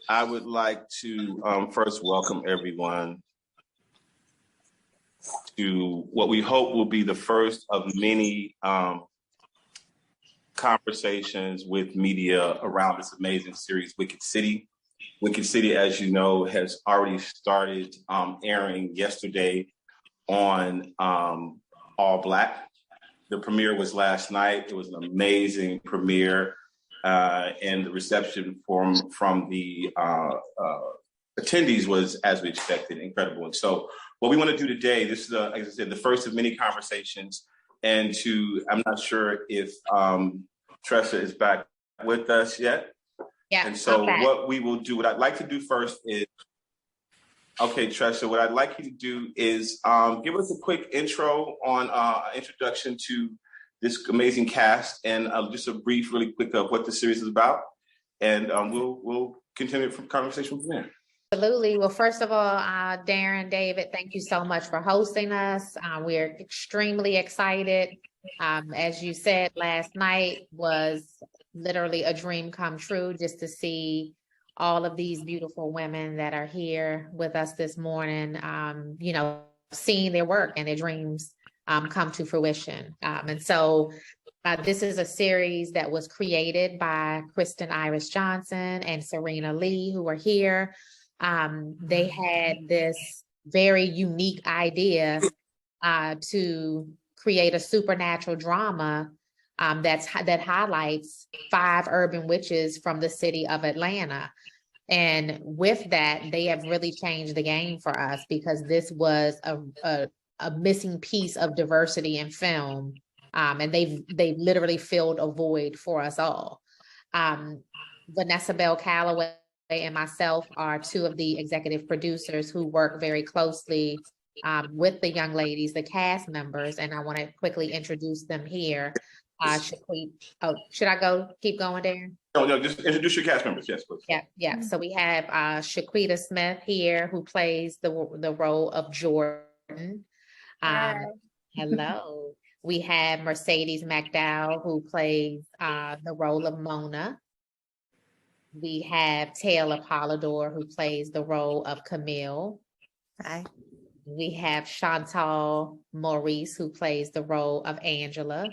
I would like to first welcome everyone to what we hope will be the first of many conversations with media around this amazing series, Wicked City. Wicked City, as you know, has already started airing yesterday on All Black. The premiere was last night. It was an amazing premiere, and the reception from the attendees was, as we expected, incredible. And so what we want to do today, this is, like I said, the first of many conversations. And I'm not sure if TRESSA is back with us yet. Yeah. And so what we will do, what I'd like to do first is, okay, TRESSA, what I'd like you to do is give us a quick intro on introduction to this amazing cast, and just a brief, really quick of what the series is about. And we'll continue from conversation from there. Absolutely. Well, first of all, Darren, David, thank you so much for hosting us. We're extremely excited. As you said, last night was literally a dream come true, just to see all of these beautiful women that are here with us this morning, you know, seeing their work and their dreams come to fruition. And so this is a series that was created by Kristen Iris Johnson and Serena Lee, who are here. They had this very unique idea to create a supernatural drama that highlights 5 urban witches from the city of Atlanta. And with that, they have really changed the game for us, because this was a missing piece of diversity in film. And they've literally filled a void for us all. Vanessa Bell Calloway and myself are 2 of the executive producers who work very closely with the young ladies, the cast members, and I want to quickly introduce them here. Should I keep going, Darren? No, just introduce your cast members, yes, please. Yeah. So we have Shaquita Smith here, who plays the role of Jordan. Hello. We have Mercedes McDowell, who plays the role of Mona. We have Taylor Polidor, who plays the role of Camille. Hi. We have Chantal Maurice, who plays the role of Angela.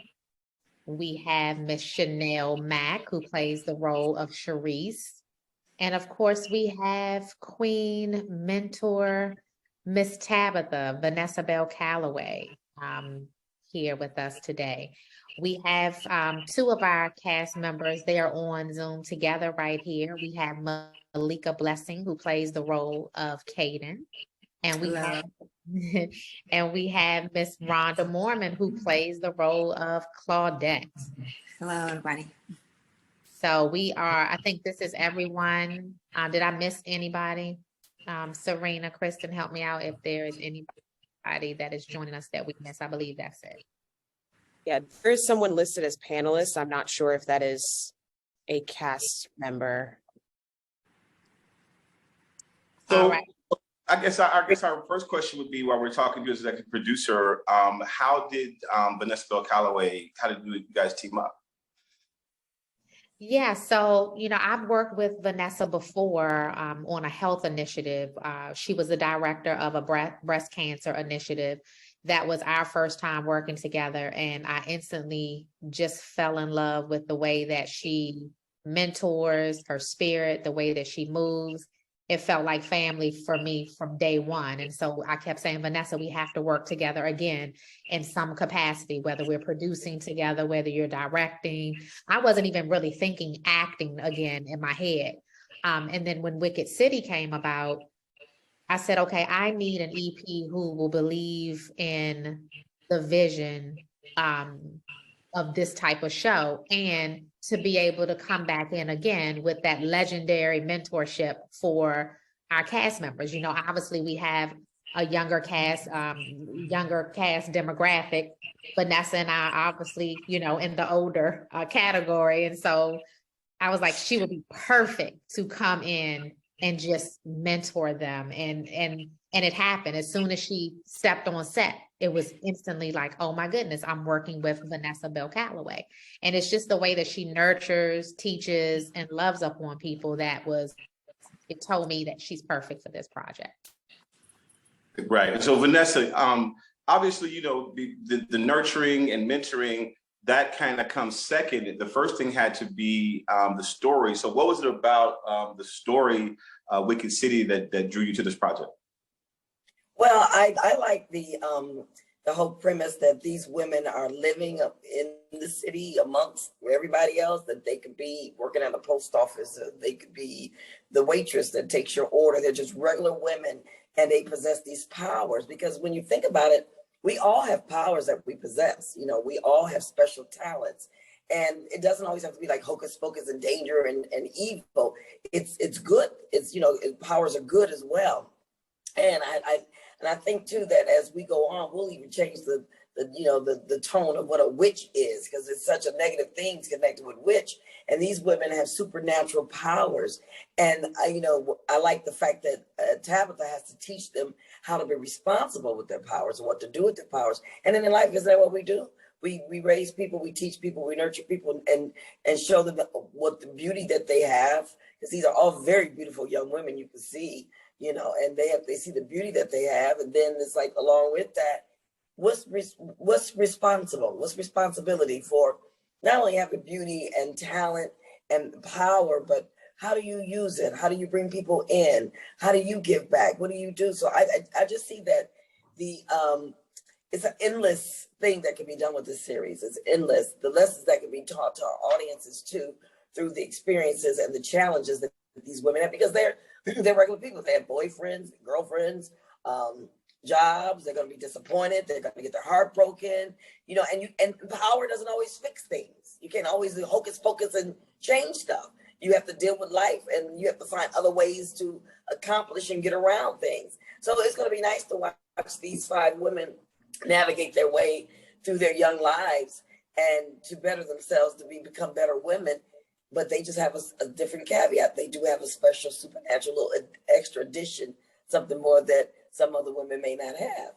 We have Miss Chanel Mack, who plays the role of Charisse. And of course, we have Queen Mentor, Miss Tabitha, Vanessa Bell Calloway, here with us today. We have 2 of our cast members. They are on Zoom together right here. We have Malika Blessing, who plays the role of Caden. And we have Miss Rhonda Mormon, who plays the role of Claudette. Hello, everybody. So I think this is everyone. Did I miss anybody? Serena, Kristen, help me out if there is anybody that is joining us that we missed. I believe that's it. Yeah, there is someone listed as panelist. I'm not sure if that is a cast member. So, all right. I guess our first question would be, while we're talking to you as executive producer, how did Vanessa Bell Calloway, how did you guys team up? Yeah, so, you know, I've worked with Vanessa before on a health initiative. She was the director of a breast cancer initiative. That was our first time working together. And I instantly just fell in love with the way that she mentors, her spirit, the way that she moves. It felt like family for me from day one. And so I kept saying, Vanessa, we have to work together again in some capacity, whether we're producing together, whether you're directing. I wasn't even really thinking acting again in my head. And then when Wicked City came about, I said, okay, I need an EP who will believe in the vision of this type of show, and to be able to come back in again with that legendary mentorship for our cast members. You know, obviously we have a younger cast demographic. Vanessa and I obviously, you know, in the older category. And so I was like, she would be perfect to come in and just mentor them. And it happened. As soon as she stepped on set, it was instantly like, oh my goodness, I'm working with Vanessa Bell Calloway. And it's just the way that she nurtures, teaches, and loves upon people that was it told me that she's perfect for this project. Right. So Vanessa, obviously, you know, the nurturing and mentoring, that kind of comes second. The first thing had to be the story. So what was it about the story, Wicked City, that drew you to this project? Well, I like the whole premise that these women are living up in the city amongst everybody else, that they could be working at a post office, they could be the waitress that takes your order. They're just regular women, and they possess these powers. Because when you think about it, we all have powers that we possess. You know, we all have special talents. And it doesn't always have to be like hocus pocus and danger and evil. It's good. It's, you know, powers are good as well. And I think too that as we go on, we'll even change the tone of what a witch is, because it's such a negative thing connected with witch. And these women have supernatural powers. And I like the fact that Tabitha has to teach them how to be responsible with their powers and what to do with their powers. And then in life, is that what we do? We raise people, we teach people, we nurture people, and show them what the beauty that they have, because these are all very beautiful young women you can see, you know, and they see the beauty that they have. And then it's like, along with that, what's responsibility for not only having beauty and talent and power, but how do you use it? How do you bring people in? How do you give back? What do you do? So I just see that it's an endless thing that can be done with this series. It's endless. The lessons that can be taught to our audiences too, through the experiences and the challenges that these women have, because they're regular people. They have boyfriends, girlfriends, jobs. They're going to be disappointed. They're going to get their heart broken, you know, and power doesn't always fix things. You can't always do hocus pocus and change stuff. You have to deal with life, and you have to find other ways to accomplish and get around things. So it's going to be nice to watch these 5 women navigate their way through their young lives and to better themselves, to become better women. But they just have a different caveat. They do have a special supernatural little extra addition, something more that some other women may not have.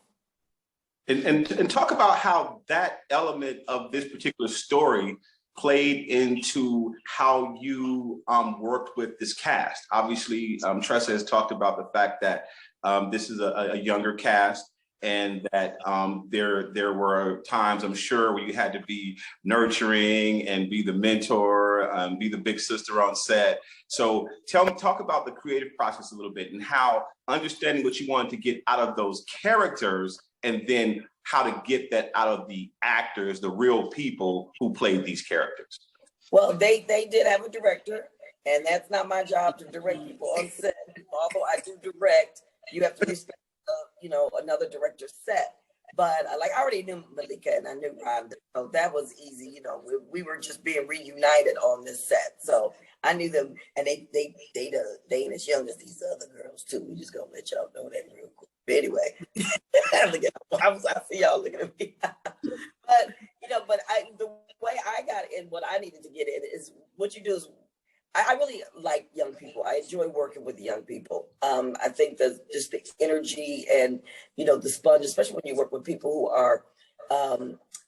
And talk about how that element of this particular story played into how you worked with this cast. Obviously, Tressa has talked about the fact that this is a younger cast, and that there were times, I'm sure, where you had to be nurturing and be the mentor, be the big sister on set. So talk about the creative process a little bit, and how understanding what you wanted to get out of those characters, and then how to get that out of the actors, the real people who played these characters. Well, they did have a director, and that's not my job to direct people on set. Although I do direct, you have to respect another director's set. But I already knew Malika and I knew Rhonda, so that was easy. You know, we were just being reunited on this set, so I knew them, and they ain't as young as these other girls too. We just gonna let y'all know that real quick. But anyway, I see y'all looking at me. But the way I got in, what I needed to get in is what you do is, I really like young people. I enjoy working with young people. I think that just the energy and, the sponge, especially when you work with people who are,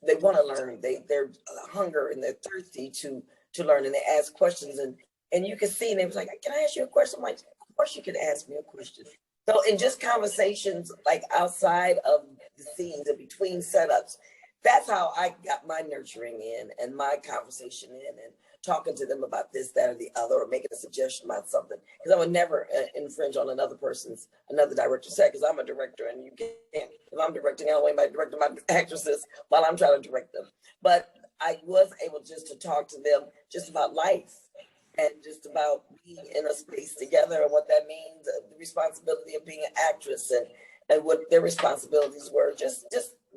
they want to learn. They're hunger and they're thirsty to learn, and they ask questions, and you can see, and they was like, can I ask you a question? I'm like, of course you can ask me a question. So in just conversations, like outside of the scenes and between setups, that's how I got my nurturing in and my conversation in, and talking to them about this, that, or the other, or making a suggestion about something. Because I would never infringe on another director's set, because I'm a director, and you can't, if I'm directing, I don't want anybody directing my actresses while I'm trying to direct them. But I was able just to talk to them just about life, and just about being in a space together, and what that means, the responsibility of being an actress, and what their responsibilities were. Just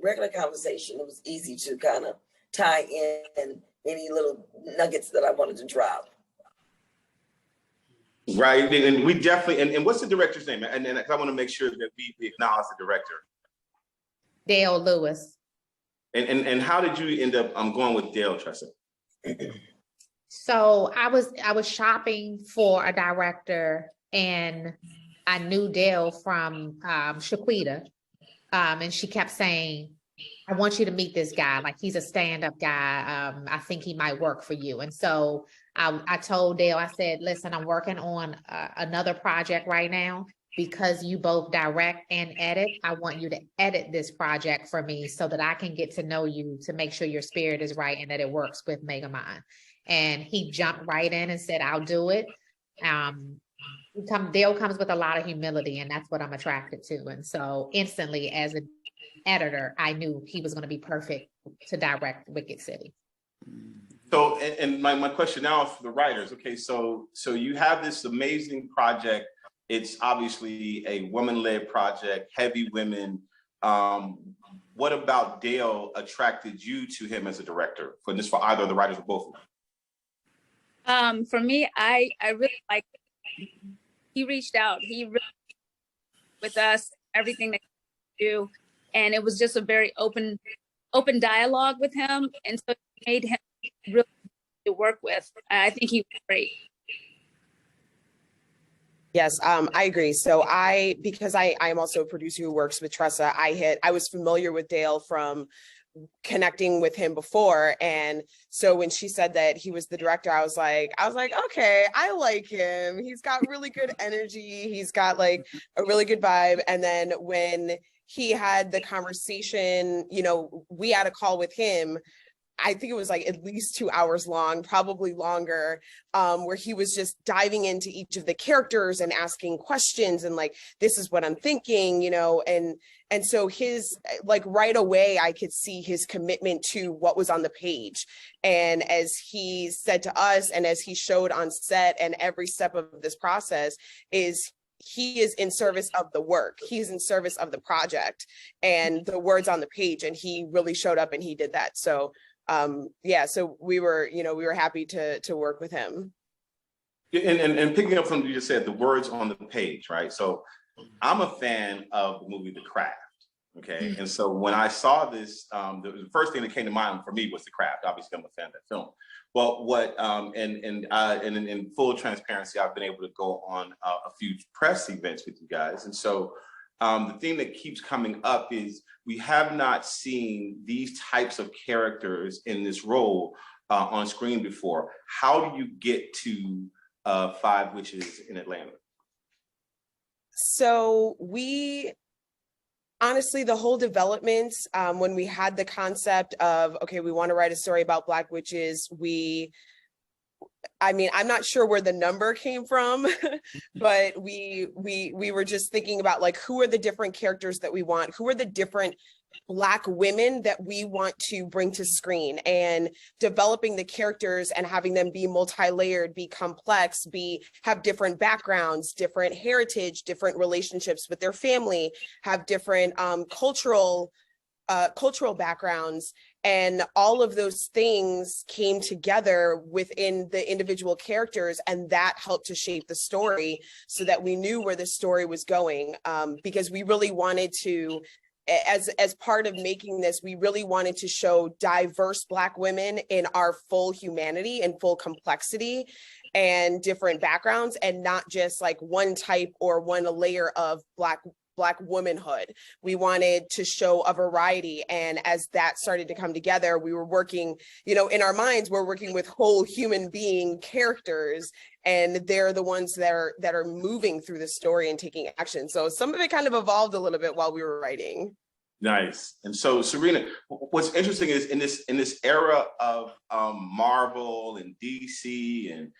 regular conversation. It was easy to kind of tie in any little nuggets that I wanted to drop. Right, and we definitely, and what's the director's name? And I want to make sure that we acknowledge the director. Dale Lewis. And how did you end up going with Dale, Tressa? So I was shopping for a director, and I knew Dale from Shaquita, and she kept saying, I want you to meet this guy. Like, he's a stand-up guy. I think he might work for you. And so I told Dale, I said, listen, I'm working on another project right now. Because you both direct and edit, I want you to edit this project for me so that I can get to know you to make sure your spirit is right and that it works with Megamind. And he jumped right in and said, I'll do it. Dale comes with a lot of humility, and that's what I'm attracted to. And so instantly, as an editor, I knew he was going to be perfect to direct Wicked City. So, and my question now is for the writers. Okay, so you have this amazing project. It's obviously a woman-led project, heavy women. What about Dale attracted you to him as a director? For either of the writers or both of them? For me, I really like. He reached out. He really with us everything that he do, and it was just a very open dialogue with him, and so it made him really to work with. I think he was great. Yes, I agree. So because I am also a producer who works with TRESSA, I was familiar with Dale from connecting with him before. And so when she said that he was the director, I was like, okay, I like him. He's got really good energy. He's got like a really good vibe. And then when he had the conversation, we had a call with him. I think it was like at least 2 hours long, probably longer, where he was just diving into each of the characters and asking questions and like, this is what I'm thinking, and so his, like right away, I could see his commitment to what was on the page. And as he said to us, and as he showed on set and every step of this process he is in service of the work. He's in service of the project and the words on the page. And he really showed up and he did that. So so we were happy to work with him. And picking up from what you just said, the words on the page, right? So I'm a fan of the movie The Craft, okay? And so when I saw this, the first thing that came to mind for me was The Craft. Obviously, I'm a fan of that film. But and in full transparency, I've been able to go on a few press events with you guys. And so the thing that keeps coming up is we have not seen these types of characters in this role on screen before. How do you get to Five Witches in Atlanta? So honestly, the whole development, when we had the concept of, okay, we want to write a story about Black witches, I'm not sure where the number came from, but we were just thinking about like, who are the different characters that we want? Who are the different Black women that we want to bring to screen, and developing the characters and having them be multi-layered, be complex, have different backgrounds, different heritage, different relationships with their family, have different cultural backgrounds. And all of those things came together within the individual characters, and that helped to shape the story so that we knew where the story was going. Because we really wanted to, as part of making this, we really wanted to show diverse Black women in our full humanity and full complexity and different backgrounds, and not just like one type or one layer of Black womanhood. We wanted to show a variety. And as that started to come together, we were working, in our minds, we're working with whole human being characters, and they're the ones that are moving through the story and taking action. So some of it kind of evolved a little bit while we were writing. Nice. And so, Serena, what's interesting is in this era of Marvel and DC, and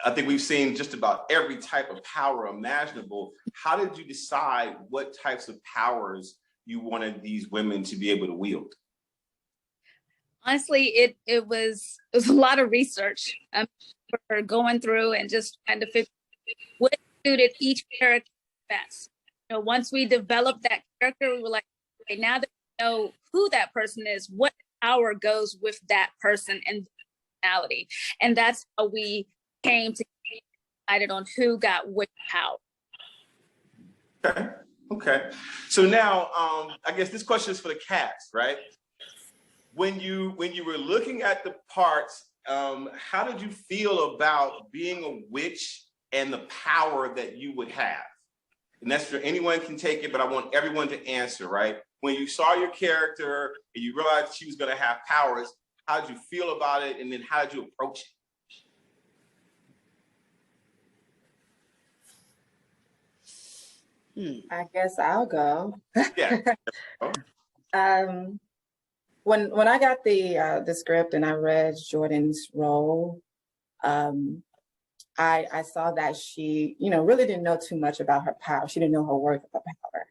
I think we've seen just about every type of power imaginable. How did you decide what types of powers you wanted these women to be able to wield? Honestly, it was a lot of research for going through and just trying to figure what suited each character best. Once we developed that character, we were like, okay, now that we know who that person is, what power goes with that person and personality, and that's how we came to decided on who got which power. Okay. So now, I guess this question is for the cast, right? When you were looking at the parts, how did you feel about being a witch and the power that you would have? And that's for anyone can take it, but I want everyone to answer, right? When you saw your character and you realized she was going to have powers, how did you feel about it? And then how did you approach it? I guess I'll go. Yeah. When I got the script and I read Jordan's role, I saw that she, really didn't know too much about her power. She didn't know her worth of her power.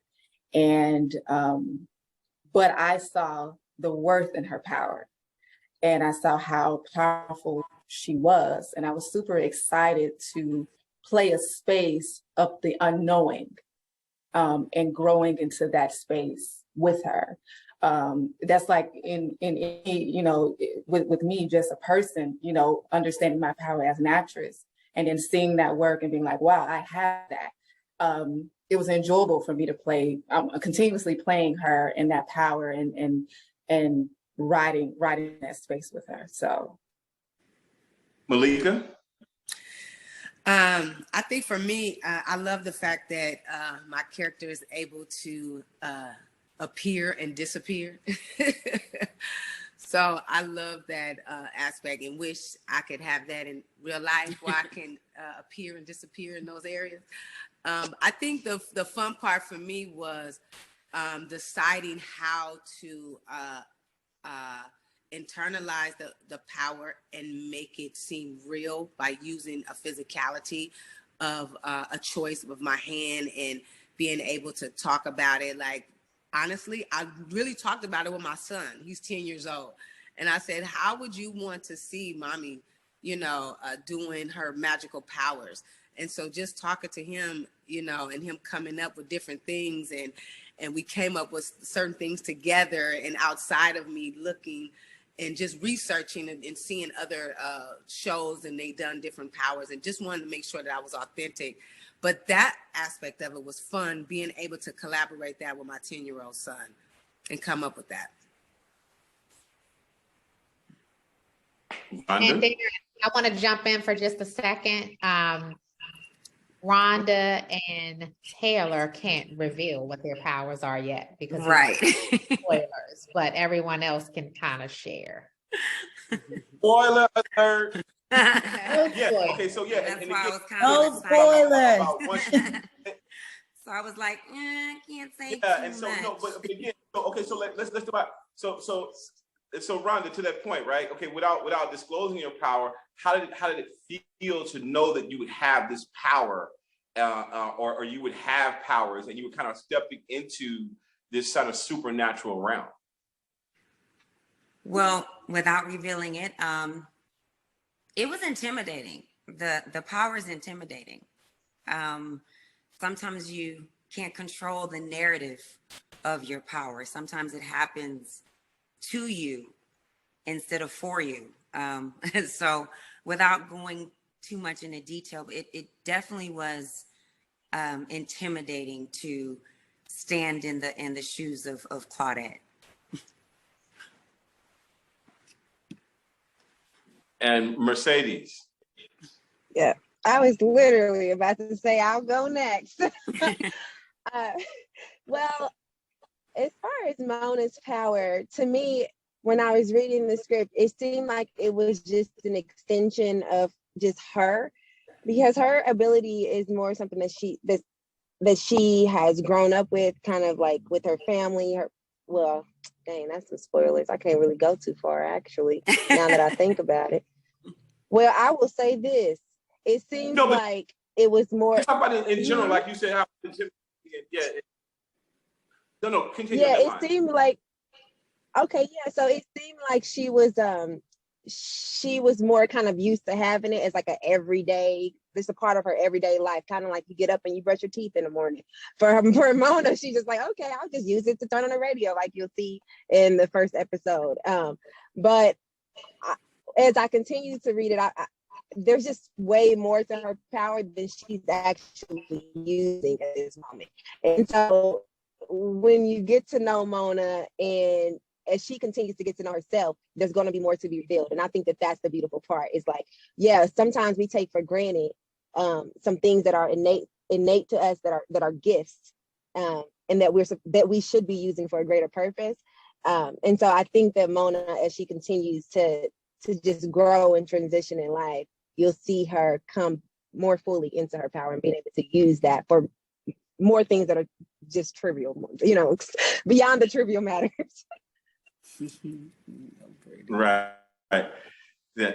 And but I saw the worth in her power. And I saw how powerful she was. And I was super excited to play a space of the unknowing, and growing into that space with her. That's like in with me, just a person, understanding my power as an actress, and then seeing that work and being like, wow, I have that. It was enjoyable for me to play, continuously playing her in that power and riding that space with her. So, Malika? I think for me, I love the fact that my character is able to appear and disappear. So I love that aspect and wish I could have that in real life where I can appear and disappear in those areas. I think the fun part for me was deciding how to internalize the power and make it seem real by using a physicality of a choice of my hand and being able to talk about it. Like, honestly, I really talked about it with my son. He's 10 years old. And I said, how would you want to see mommy, doing her magical powers? And so just talking to him, and him coming up with different things, and we came up with certain things together, and outside of me looking and just researching and seeing other shows, and they done different powers, and just wanted to make sure that I was authentic. But that aspect of it was fun, being able to collaborate that with my 10-year-old son and come up with that. And Darren, I want to jump in for just a second. Rhonda and Taylor can't reveal what their powers are yet because right, spoilers, but everyone else can kind of share. Spoiler alert. Yeah. Okay. So yeah, that's and why I again, was kind of spoilers. So I was like, I can't say yeah, too and so much. no, but again, so let's do about so Rhonda, to that point, right? Okay, without disclosing your power, how did it feel to know that you would have this power, or you would have powers, and you were kind of stepping into this kind of supernatural realm? Well, without revealing it, it was intimidating. The power is intimidating. Sometimes you can't control the narrative of your power. Sometimes it happens to you instead of for you. So without going too much into detail, it definitely was intimidating to stand in the shoes of Claudette. And Mercedes. Yeah, I was literally about to say I'll go next. Well, as far as Mona's power, to me, when I was reading the script, it seemed like it was just an extension of just her, because her ability is more something that she has grown up with, kind of like with her family. Well, dang, that's some spoilers. I can't really go too far, actually, now that I think about it. Well, I will say this. It seems like it was more. Talk about it in general, like you said. How continue. Yeah, it seemed like. Okay, yeah. So it seemed like she was more kind of used to having it as like an everyday. This is a part of her everyday life, kind of like you get up and you brush your teeth in the morning. For Mona, she's just like, okay, I'll just use it to turn on the radio, like you'll see in the first episode. But as I continue to read it, there's just way more to her power than she's actually using at this moment. And so when you get to know Mona, and as she continues to get to know herself, there's going to be more to be revealed. And I think that that's the beautiful part. Is like, yeah, sometimes we take for granted some things that are innate to us, that are gifts, and that we should be using for a greater purpose. And so I think that Mona, as she continues to just grow and transition in life, you'll see her come more fully into her power and being able to use that for more things that are just trivial, you know, beyond the trivial matters. Right. Yeah.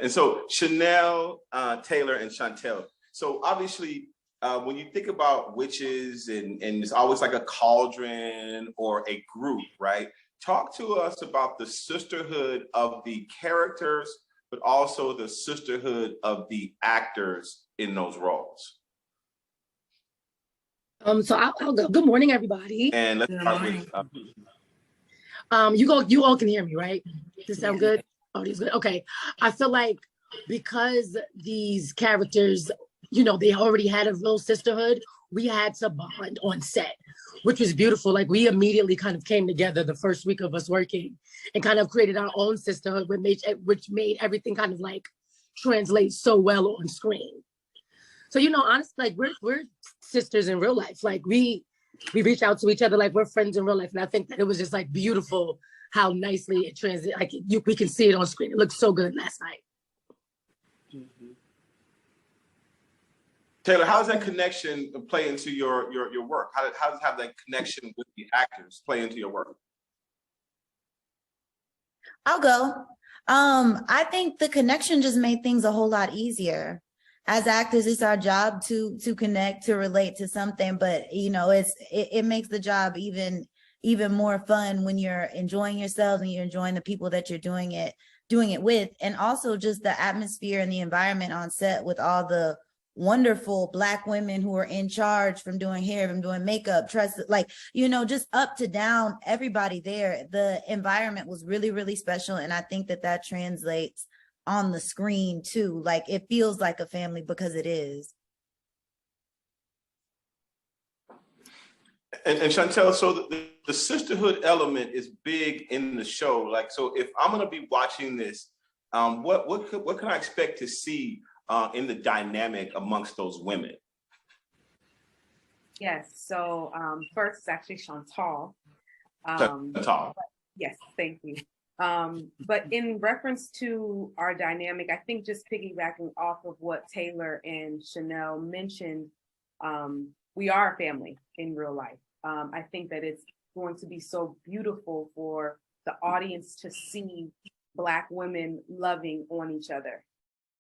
And so Chanel, Taylor, and Chantel. So obviously, when you think about witches and it's always like a cauldron or a group, right? Talk to us about the sisterhood of the characters, but also the sisterhood of the actors in those roles. So I'll go. Good morning, everybody. And let's start with you all can hear me, right? Does this sound good? Oh, this good. Okay. I feel like because these characters, you know, they already had a real sisterhood, we had to bond on set, which was beautiful. Like we immediately kind of came together the first week of us working and kind of created our own sisterhood, which made everything kind of like translate so well on screen. So, you know, honestly, like we're sisters in real life. Like we reach out to each other like we're friends in real life. And I think that it was just like beautiful how nicely it translated. Like we can see it on screen. It looked so good last night. Taylor, how does that connection play into your work? How does have that connection with the actors play into your work? I'll go. I think the connection just made things a whole lot easier. As actors, it's our job to connect, to relate to something, but you know, it makes the job even more fun when you're enjoying yourselves and you're enjoying the people that you're doing it with, and also just the atmosphere and the environment on set with all the wonderful Black women who are in charge, from doing hair, from doing makeup, TRESSA, like, you know, just up to down, everybody there. The environment was really, really special, and I think that translates on the screen too. Like it feels like a family because it is. And Chantel, so the sisterhood element is big in the show. Like, so if I'm going to be watching this, what can I expect to see in the dynamic amongst those women? Yes. So first, it's actually Chantal. Chantal. Yes, thank you. But in reference to our dynamic, I think just piggybacking off of what Taylor and Chanel mentioned, we are a family in real life. I think that it's going to be so beautiful for the audience to see Black women loving on each other.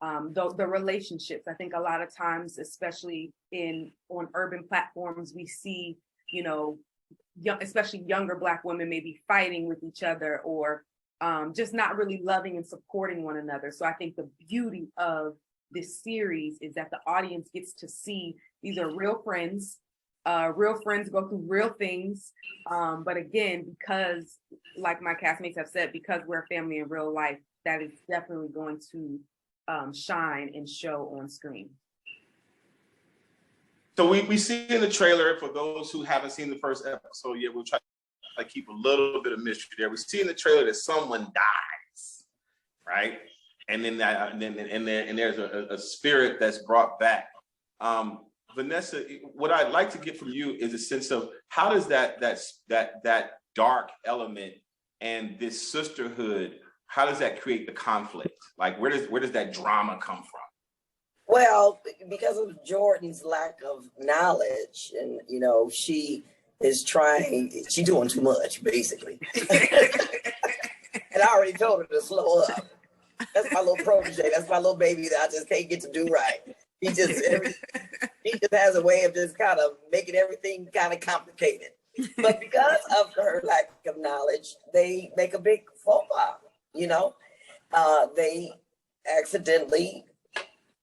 The relationships, I think a lot of times, especially on urban platforms, we see, you know, especially younger Black women maybe fighting with each other or just not really loving and supporting one another. So I think the beauty of this series is that the audience gets to see these are real friends go through real things. But again, because like my castmates have said, because we're a family in real life, that is definitely going to shine and show on screen. So we see in the trailer, for those who haven't seen the first episode yet, we'll try to keep a little bit of mystery there. We see in the trailer that someone dies, right? And then there's a spirit that's brought back. Vanessa, what I'd like to get from you is a sense of how does that dark element and this sisterhood, how does that create the conflict? Like where does that drama come from? Well, because of Jordan's lack of knowledge, and you know, she is she's doing too much, basically. And I already told her to slow up. That's my little protege. That's my little baby that I just can't get to do right. He just has a way of just kind of making everything kind of complicated. But because of her lack of knowledge, they make a big faux pas, you know? They accidentally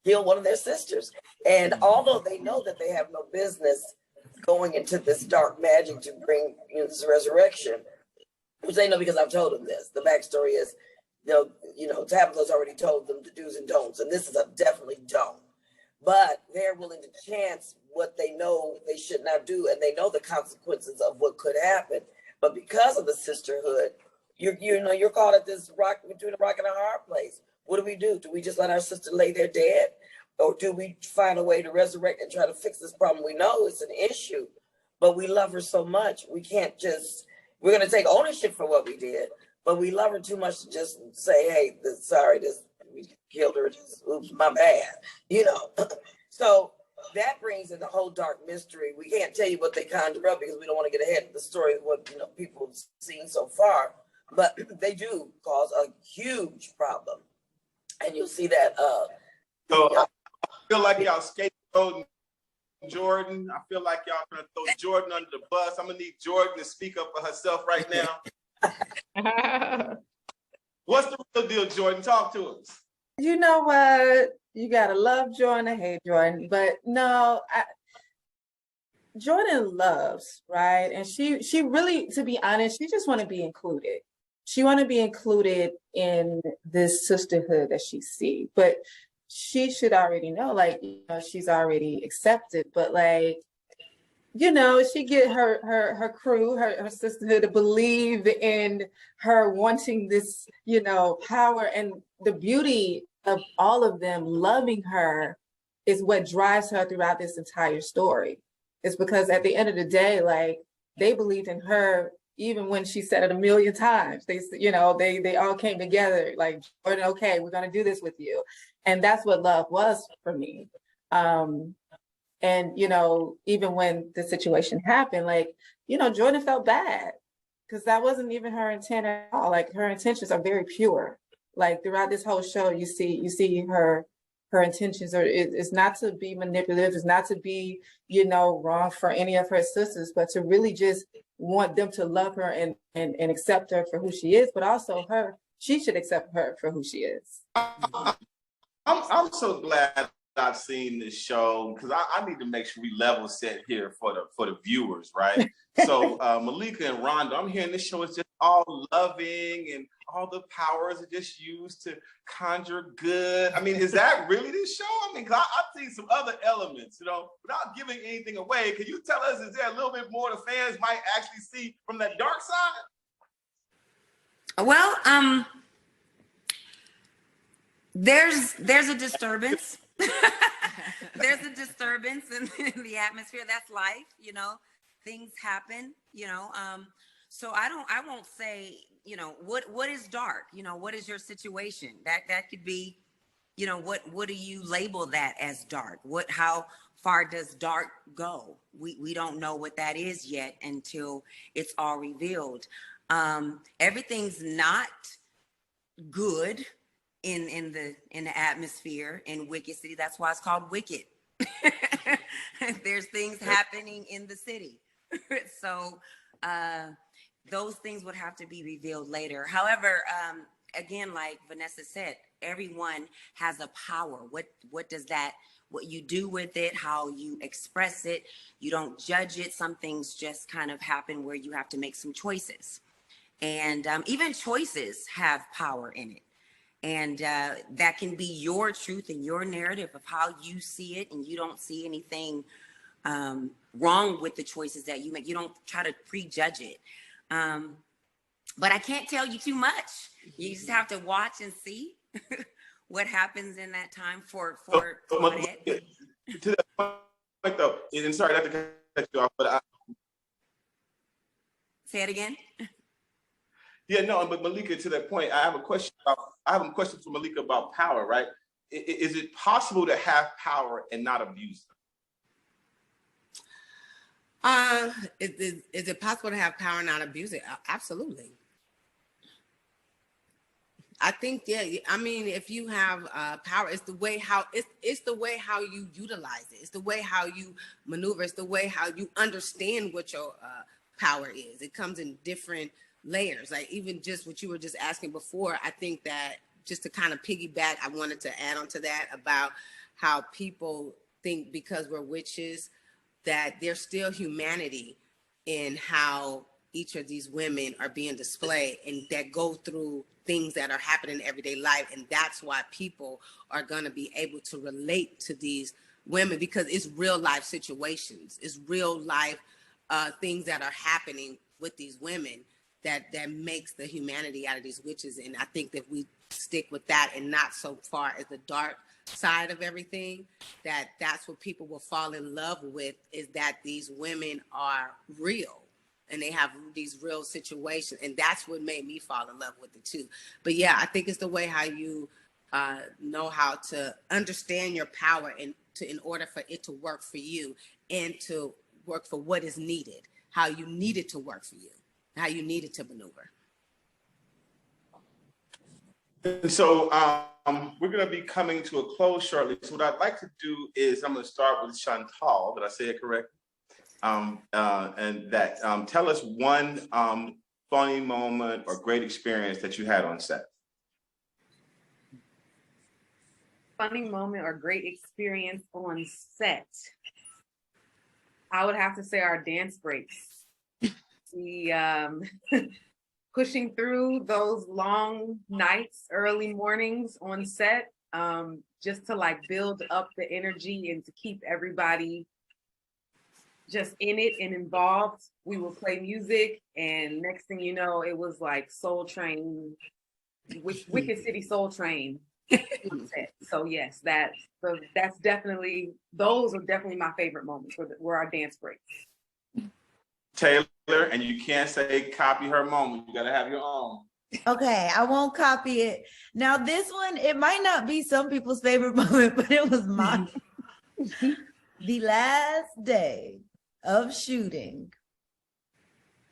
kill one of their sisters. And although they know that they have no business going into this dark magic to bring, you know, this resurrection, which they know because I've told them this. The backstory is, you know, Tabitha's already told them the do's and don'ts, and this is a definitely don't. But they're willing to chance what they know they should not do, and they know the consequences of what could happen. But because of the sisterhood, you're caught at this between a rock and a hard place. What do? Do we just let our sister lay there dead? Or do we find a way to resurrect and try to fix this problem? We know it's an issue, but we love her so much. We can't just, we're going to take ownership for what we did, but we love her too much to just say, hey, we killed her. Oops, my bad, you know. So that brings in the whole dark mystery. We can't tell you what they conjure up because we don't want to get ahead of the story of what people have seen so far. But they do cause a huge problem, and you'll see that. So I feel like y'all scapegoating Jordan. I feel like y'all gonna throw Jordan under the bus. I'm gonna need Jordan to speak up for herself right now. What's the real deal, Jordan? Talk to us. You know what? You gotta love Jordan or hate Jordan, but no, Jordan loves, right? And she really, to be honest, she just want to be included. She want to be included in this sisterhood that she see, but she should already know, like, she's already accepted, but like, she get her crew, her sisterhood to believe in her wanting this, power, and the beauty of all of them loving her is what drives her throughout this entire story. It's because at the end of the day, like, they believed in her even when she said it a million times. They all came together like, Jordan, okay, we're gonna do this with you. And that's what love was for me. And, even when the situation happened, like, Jordan felt bad because that wasn't even her intent at all. Like, her intentions are very pure. Like, throughout this whole show, you see her intentions is not to be manipulative, is not to be, wrong for any of her sisters, but to really just want them to love her and accept her for who she is, but also she should accept her for who she is. I'm so glad I've seen this show because I need to make sure we level set here for the viewers, right? So Malika and Rhonda, I'm hearing this show is just all loving and all the powers are just used to conjure good. I mean, is that really this show? I mean, cause I've seen some other elements, without giving anything away. Can you tell us, is there a little bit more the fans might actually see from that dark side? Well, there's a disturbance. There's a disturbance in the atmosphere. That's life, things happen, so I won't say, what is dark, what is your situation? That could be, what do you label that as dark? How far does dark go? We don't know what that is yet until it's all revealed. Everything's not good in the atmosphere in Wicked City. That's why it's called Wicked. There's things happening in the city. So those things would have to be revealed later. However, again, like Vanessa said, everyone has a power. What does that, what you do with it, how you express it, you don't judge it. Some things just kind of happen where you have to make some choices. And even choices have power in it. And that can be your truth and your narrative of how you see it, and you don't see anything wrong with the choices that you make. You don't try to prejudge it. But I can't tell you too much. You just have to watch and see what happens in that time for it. To that point though, and sorry not to cut you off, but say it again. Yeah, no, but Malika, to that point, I have a question for Malika about power, right? Is it possible to have power and not abuse it? Is it possible to have power and not abuse it? Absolutely. I think, yeah. I mean, if you have power, it's the way how you utilize it. It's the way how you maneuver. It's the way how you understand what your power is. It comes in different layers. Like even just what you were just asking before, I think that just to kind of piggyback, I wanted to add on to that about how people think because we're witches that there's still humanity in how each of these women are being displayed and that go through things that are happening in everyday life. And that's why people are going to be able to relate to these women because it's real life situations. It's real life things that are happening with these women that makes the humanity out of these witches. And I think that we stick with that and not so far as the dark side of everything, that's what people will fall in love with, is that these women are real and they have these real situations. And that's what made me fall in love with it too. But yeah, I think it's the way how you know how to understand your power and in order for it to work for you and to work for what is needed, how you need it to work for you, how you need it to maneuver. And so we're going to be coming to a close shortly. So what I'd like to do is I'm going to start with Chantal. Did I say it correctly? And that tell us one funny moment or great experience that you had on set. Funny moment or great experience on set. I would have to say our dance breaks. We pushing through those long nights, early mornings on set, just to like build up the energy and to keep everybody just in it and involved. We would play music, and next thing you know, it was like Soul Train, Wicked City Soul Train. So yes, that's definitely, those are definitely my favorite moments were our dance breaks. Taylor, and you can't say copy her moment. You got to have your own. Okay, I won't copy it. Now this one, it might not be some people's favorite moment, but it was mine. The last day of shooting,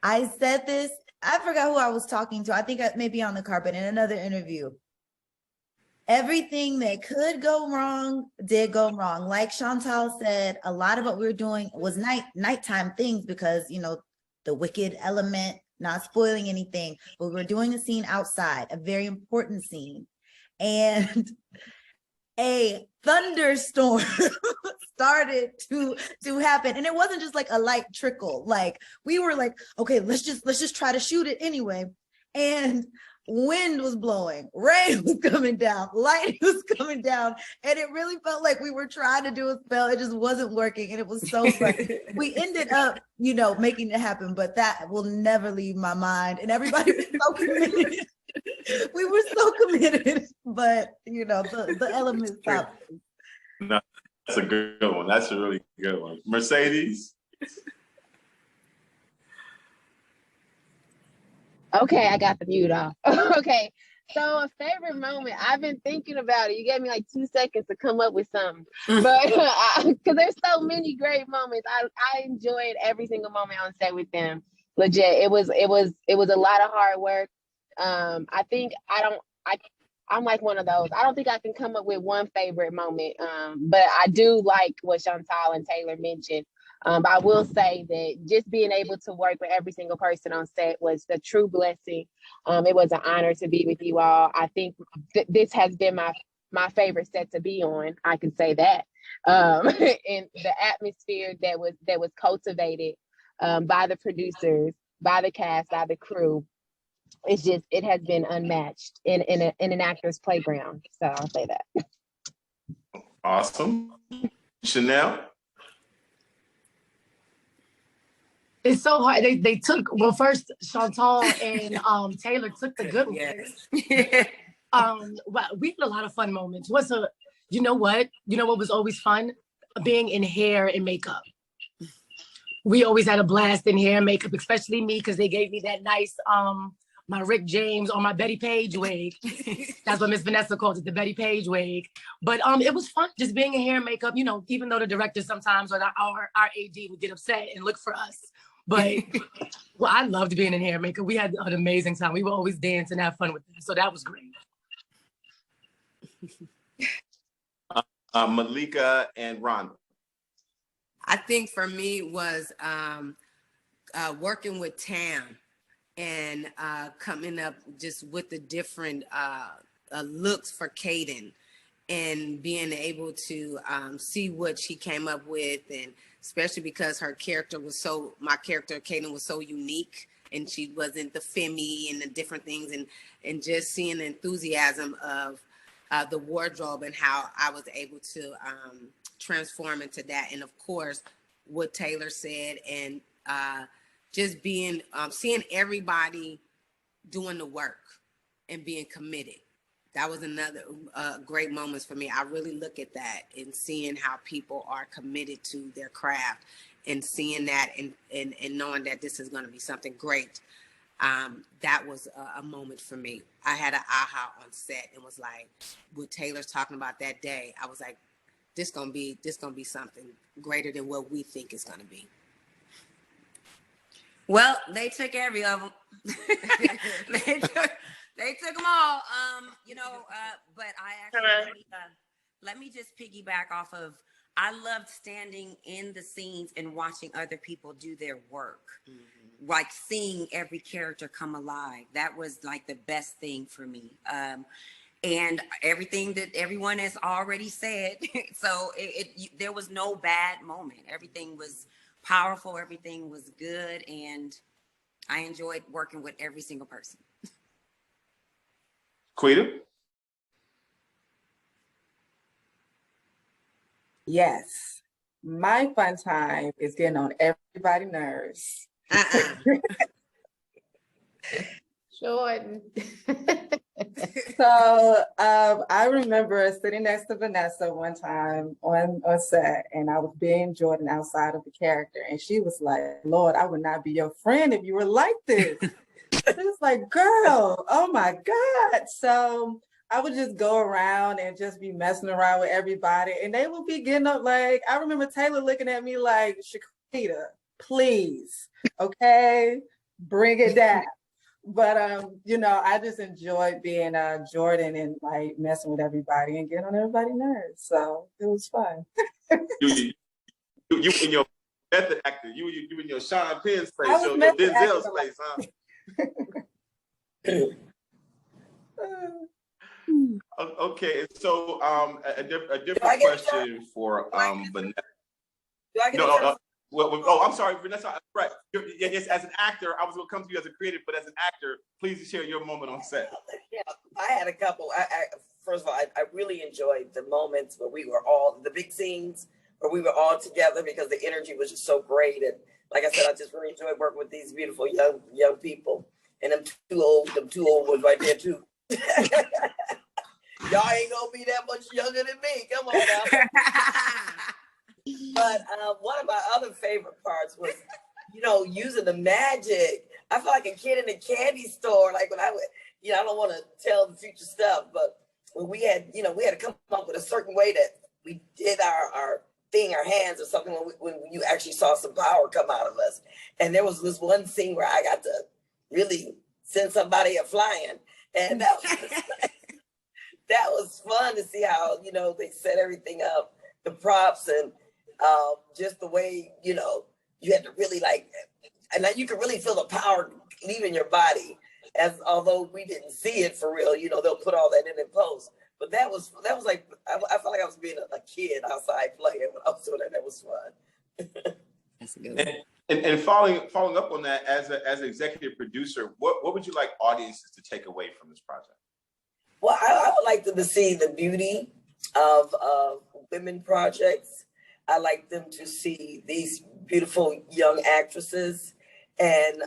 I said this, I forgot who I was talking to. I think maybe on the carpet in another interview. Everything that could go wrong did go wrong. Like Chantal said, a lot of what we were doing was nighttime things because, you know, the wicked element, not spoiling anything, but we were doing a scene outside, a very important scene. And a thunderstorm started to happen. And it wasn't just like a light trickle. Like we were like, okay, let's just try to shoot it anyway. And wind was blowing, rain was coming down, lightning was coming down, and it really felt like we were trying to do a spell. It just wasn't working, and it was so fun. We ended up, you know, making it happen, but that will never leave my mind. And everybody was so committed. We were so committed, but you know, the elements stopped. No, that's a good one. That's a really good one. Mercedes. Okay, I got the mute off. Okay, so a favorite moment, I've been thinking about it. You gave me like 2 seconds to come up with something, but because there's so many great moments. I enjoyed every single moment on set with them. Legit, it was a lot of hard work. I think I'm like one of those. I don't think I can come up with one favorite moment, but I do like what Chantal and Taylor mentioned. I will say that just being able to work with every single person on set was a true blessing. It was an honor to be with you all. I think this has been my favorite set to be on. I can say that. And the atmosphere that was cultivated by the producers, by the cast, by the crew, it has been unmatched in an actor's playground. So I'll say that. Awesome. Chanel. It's so hard. They took, well, first Chantal and Taylor took the good ones. Yes. Well, we had a lot of fun moments. You know what was always fun? Being in hair and makeup. We always had a blast in hair and makeup, especially me, because they gave me that nice my Rick James or my Betty Page wig. That's what Miss Vanessa called it, the Betty Page wig. But it was fun just being in hair and makeup, you know, even though the director sometimes or our AD would get upset and look for us. But well, I loved being in hair and makeup. We had an amazing time. We would always dance and have fun with them. So that was great. Malika and Rhonda. I think for me was working with Tam and coming up just with the different looks for Kaden and being able to see what she came up with, and especially because my character Kaden was so unique, and she wasn't the femme and the different things, and just seeing the enthusiasm of the wardrobe and how I was able to transform into that. And of course, what Taylor said, and just being, seeing everybody doing the work and being committed. That was another great moments for me. I really look at that and seeing how people are committed to their craft and seeing that and knowing that this is going to be something great. That was a moment for me. I had an aha on set and was like, what Taylor's talking about that day, I was like, this gonna be something greater than what we think it's gonna be. Well, they took every of them. they took them all. But I actually let me just piggyback off of. I loved standing in the scenes and watching other people do their work, like seeing every character come alive. That was like the best thing for me. And everything that everyone has already said. So there was no bad moment. Everything was powerful. Everything was good. And I enjoyed working with every single person. Quita? Yes. My fun time is getting on everybody's nerves. Jordan. So I remember sitting next to Vanessa one time on set, and I was being Jordan outside of the character, and she was like, Lord, I would not be your friend if you were like this. It was like, girl, oh my God. So I would just go around and just be messing around with everybody, and they would be getting up like, I remember Taylor looking at me like, Shaquita, please, okay, bring it down. But I just enjoyed being Jordan and like messing with everybody and getting on everybody's nerves. So it was fun. you in your method actor, you in your Sean Penn space, your Denzel space, huh? Okay, so a different question for Vanessa. I'm sorry, Vanessa. Right. Yes, as an actor, I was going to come to you as a creative, but as an actor, please share your moment on set. Yeah, I had a couple. First of all, I really enjoyed the moments where we were all, the big scenes where we were all together because the energy was just so great. And like I said, I just really enjoyed working with these beautiful young people. And them two old ones right there too. Y'all ain't gonna be that much younger than me. Come on now. But one of my other favorite parts was, using the magic. I felt like a kid in a candy store. Like when I would, I don't want to tell the future stuff, but when we had to come up with a certain way that we did our thing, our hands or something, when you actually saw some power come out of us. And there was this one scene where I got to really send somebody a flying. And that was fun to see how, they set everything up, the props and just the way, you had to really and you could really feel the power leaving your body, although we didn't see it for real, they'll put all that in post. But that was like, I felt like I was being a kid outside playing when I was doing that. That was fun. That's a good one. And following up on that, as an executive producer, what would you like audiences to take away from this project? Well, I would like them to see the beauty of women projects. I like them to see these beautiful young actresses and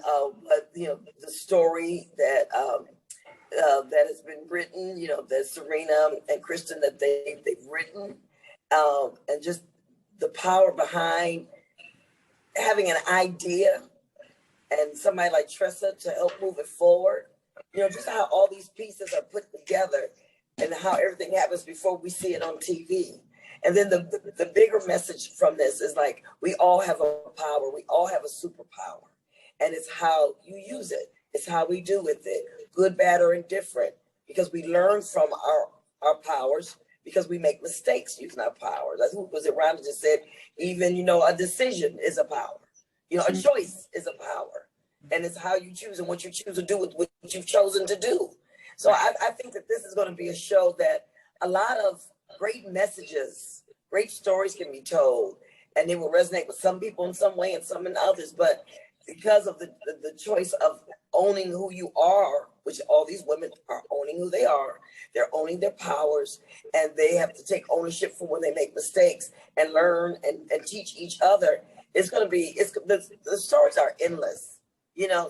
the story that has been written, that Serena and Kristen that they've written, and just the power behind having an idea and somebody like TRESSA to help move it forward. Just how all these pieces are put together and how everything happens before we see it on TV. And then the bigger message from this is like, we all have a power. We all have a superpower. And it's how you use it. It's how we do with it, good, bad, or indifferent, because we learn from our powers because we make mistakes using our powers. That's what was it, Rhonda just said, even, a decision is a power. A choice is a power. And it's how you choose and what you choose to do with what you've chosen to do. So I think that this is going to be a show that a lot of great messages, great stories can be told, and they will resonate with some people in some way and some in others. But because of the choice of owning who you are, which all these women are owning who they are, they're owning their powers, and they have to take ownership for when they make mistakes and learn and teach each other. It's going to be, the stories are endless.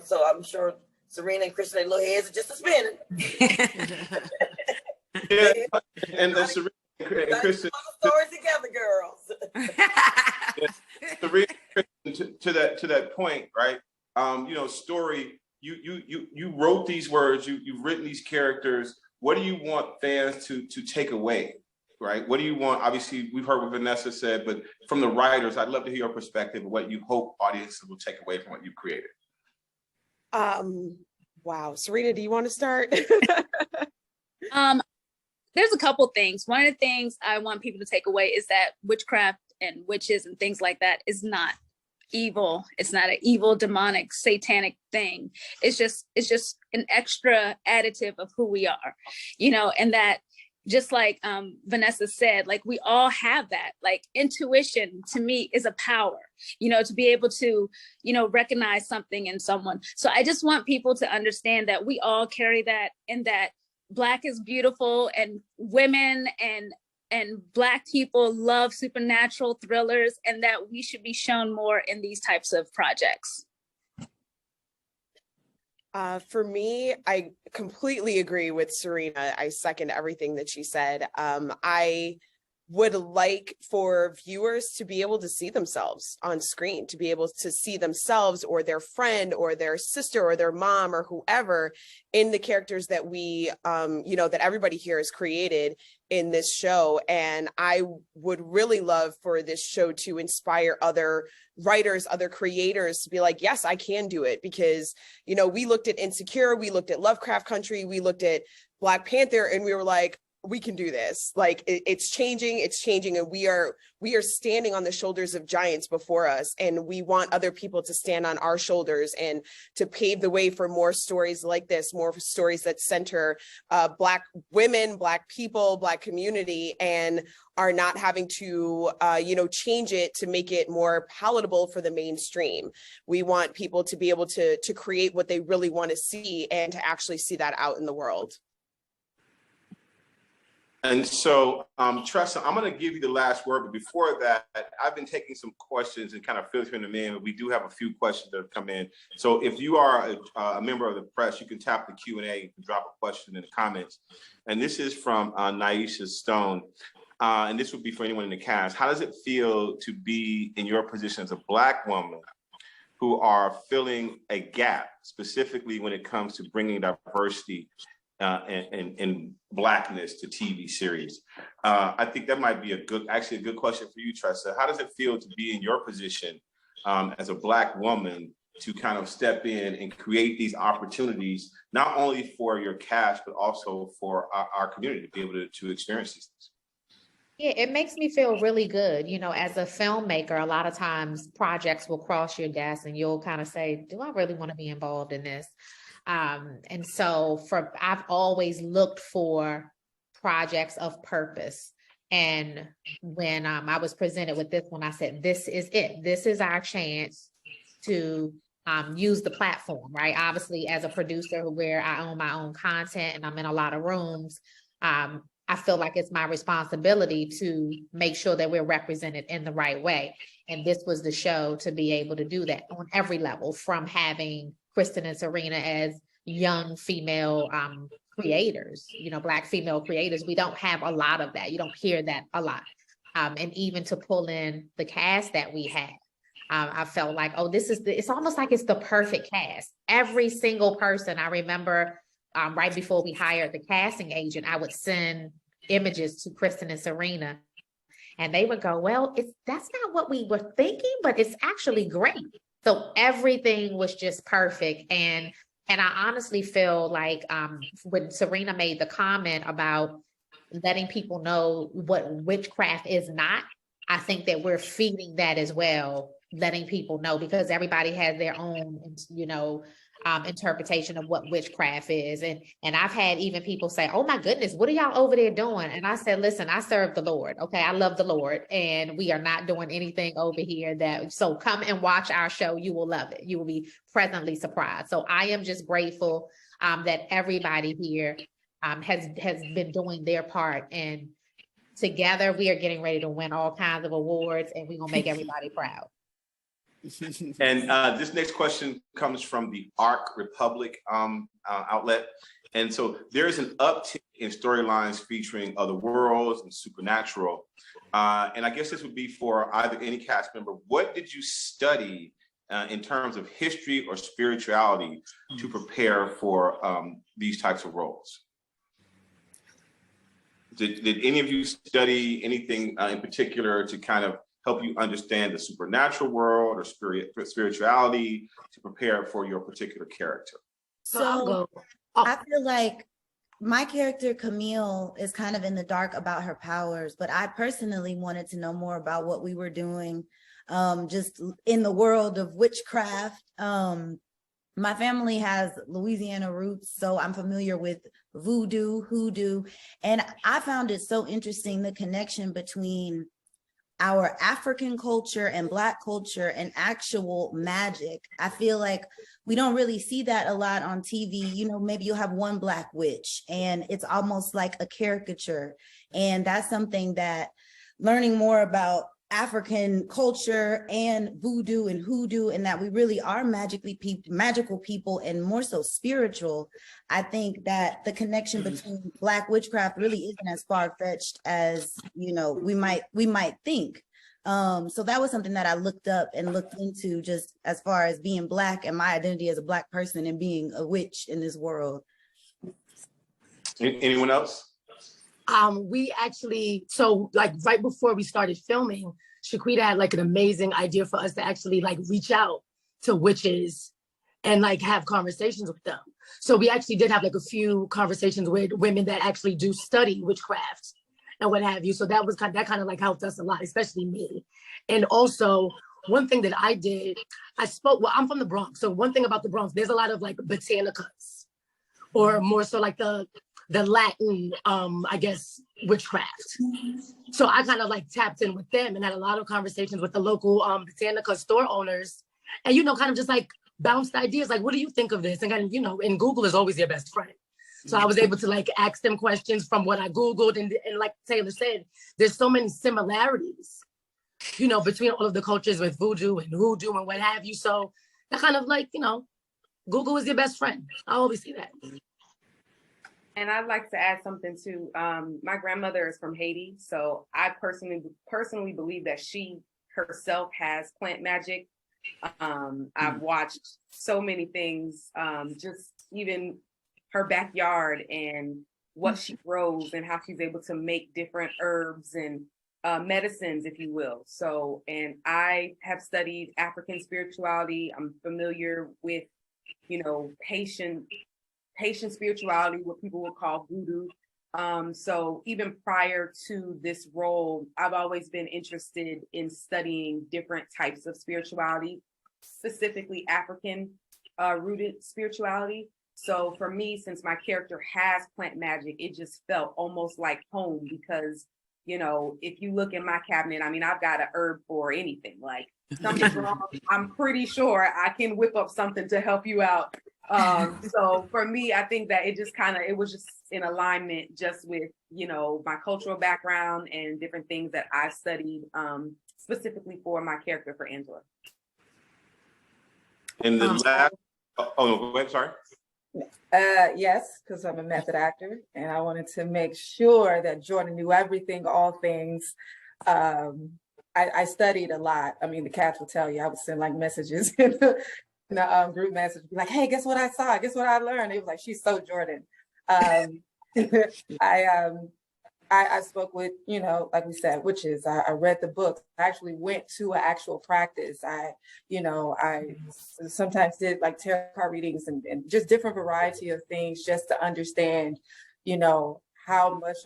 So I'm sure Serena and Kristen, their little heads are just a spinning. Yeah, and Serena and Kristen, stories together, girls. Serena, to that point, right? Story. You wrote these words. You've written these characters. What do you want fans to take away right? What do you want? Obviously, we've heard what Vanessa said, but from the writers, I'd love to hear your perspective of what you hope audiences will take away from what you've created. Wow, Serena, do you want to start? There's a couple things. One of the things I want people to take away is that witchcraft and witches and things like that is not evil. It's not an evil, demonic, satanic thing. It's just an extra additive of who we are, you know, and that just like Vanessa said, like we all have that. Like intuition to me is a power, you know, to be able to, you know, recognize something in someone. So I just want people to understand that we all carry that, and that Black is beautiful, and women and Black people love supernatural thrillers, and that we should be shown more in these types of projects. For me, I completely agree with Serena. I second everything that she said. I would like for viewers to be able to see themselves on screen, to be able to see themselves or their friend or their sister or their mom or whoever in the characters that we, you know, that everybody here has created in this show. And I would really love for this show to inspire other writers, other creators to be like, yes, I can do it. Because, you know, we looked at Insecure, we looked at Lovecraft Country, we looked at Black Panther, and we were like, we can do this. Like it's changing, and we are standing on the shoulders of giants before us, and we want other people to stand on our shoulders and to pave the way for more stories like this, more stories that center Black women, Black people, Black community, and are not having to you know, change it to make it more palatable for the mainstream. We want people to be able to create what they really want to see, and to actually see that out in the world. And so, Tressa, I'm going to give you the last word. But before that, I've been taking some questions and kind of filtering them in. We do have a few questions that have come in. So if you are a member of the press, you can tap the Q&A and drop a question in the comments. And this is from Naisha Stone. And this would be for anyone in the cast. How does it feel to be in your position as a Black woman who are filling a gap, specifically when it comes to bringing diversity and Blackness to TV series? I think that might be actually a good question for you, Tressa. How does it feel to be in your position as a Black woman to kind of step in and create these opportunities, not only for your cast, but also for our community to be able to experience these things? Yeah, it makes me feel really good. You know, as a filmmaker, a lot of times projects will cross your desk and you'll kind of say, do I really want to be involved in this? And so I've always looked for projects of purpose. And when I was presented with this one, I said, this is it. This is our chance to use the platform, right? Obviously, as a producer where I own my own content and I'm in a lot of rooms, I feel like it's my responsibility to make sure that we're represented in the right way. And this was the show to be able to do that on every level, from having Kristen and Serena as young female creators, you know, Black female creators. We don't have a lot of that. You don't hear that a lot. And even to pull in the cast that we had, I felt like, oh, it's almost like it's the perfect cast. Every single person, I remember right before we hired the casting agent, I would send images to Kristen and Serena, and they would go, well, that's not what we were thinking, but it's actually great. So everything was just perfect. And I honestly feel like when Serena made the comment about letting people know what witchcraft is not, I think that we're feeding that as well, letting people know, because everybody has their own, you know, interpretation of what witchcraft is. And I've had even people say, oh my goodness, what are y'all over there doing? And I said, listen, I serve the Lord. Okay. I love the Lord, and we are not doing anything over here so come and watch our show. You will love it. You will be pleasantly surprised. So I am just grateful that everybody here has been doing their part, and together we are getting ready to win all kinds of awards, and we're going to make everybody proud. And this next question comes from the Arc Republic outlet. And so there's an uptick in storylines featuring other worlds and supernatural. And I guess this would be for either any cast member. What did you study in terms of history or spirituality to prepare for these types of roles? Did any of you study anything in particular to kind of help you understand the supernatural world or spirituality to prepare for your particular character? So I feel like my character Camille is kind of in the dark about her powers, but I personally wanted to know more about what we were doing just in the world of witchcraft. My family has Louisiana roots, so I'm familiar with voodoo, hoodoo, and I found it so interesting, the connection between our African culture and Black culture and actual magic. I feel like we don't really see that a lot on TV. You know, maybe you'll have one Black witch and it's almost like a caricature. And that's something that learning more about African culture and voodoo and hoodoo, and that we really are magical people and more so spiritual. I think that the connection between Black witchcraft really isn't as far-fetched as, you know, we might think. So that was something that I looked up and looked into, just as far as being Black and my identity as a Black person and being a witch in this world. Anyone else? We actually, so like right before we started filming, Shaquita had like an amazing idea for us to actually like reach out to witches and like have conversations with them. So we actually did have like a few conversations with women that actually do study witchcraft and what have you. So that was that kind of like helped us a lot, especially me. And also one thing that I did, well, I'm from the Bronx. So one thing about the Bronx, there's a lot of like botanicas, or more so like the Latin, I guess, witchcraft. So I kind of like tapped in with them and had a lot of conversations with the local botanica store owners, and, you know, kind of just like bounced ideas, like, what do you think of this? And kind of, you know, and Google is always your best friend. So I was able to like ask them questions from what I Googled, and like Taylor said, there's so many similarities, you know, between all of the cultures with voodoo and hoodoo and what have you. So that kind of like, you know, Google is your best friend. I always say that. And I'd like to add something too. My grandmother is from Haiti, so I personally believe that she herself has plant magic. I've watched so many things, just even her backyard and what she grows and how she's able to make different herbs and medicines, if you will. So, and I have studied African spirituality. I'm familiar with, you know, Haitian spirituality, what people would call voodoo. So even prior to this role, I've always been interested in studying different types of spirituality, specifically African rooted spirituality. So for me, since my character has plant magic, it just felt almost like home, because, you know, if you look in my cabinet, I mean, I've got a herb for anything. Like something's wrong, I'm pretty sure I can whip up something to help you out. So for me, I think that it was just in alignment just with, you know, my cultural background and different things that I studied specifically for my character for Angela. And the last, go ahead, sorry. Yes, because I'm a method actor and I wanted to make sure that Jordan knew everything, all things. I studied a lot. I mean, the cats will tell you, I would send like messages in the group message, be like, hey, guess what I saw? Guess what I learned? It was like, she's so Jordan. I spoke with, you know, like we said, witches. I read the books. I actually went to an actual practice. I sometimes did like tarot card readings and just different variety of things just to understand, you know, how much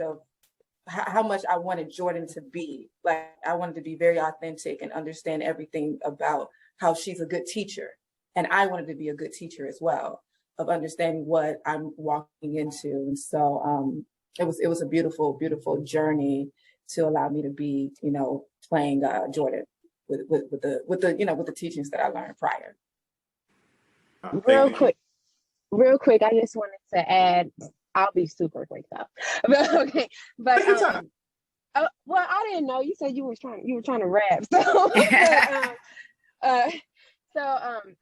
I wanted Jordan to be. Like, I wanted to be very authentic and understand everything about how she's a good teacher. And I wanted to be a good teacher as well, of understanding what I'm walking into. And so it was a beautiful, beautiful journey to allow me to be, you know, playing Jordan with the teachings that I learned prior. Real quick, I just wanted to add, I'll be super quick though. But okay, but well, I didn't know. You said you were trying to rap. So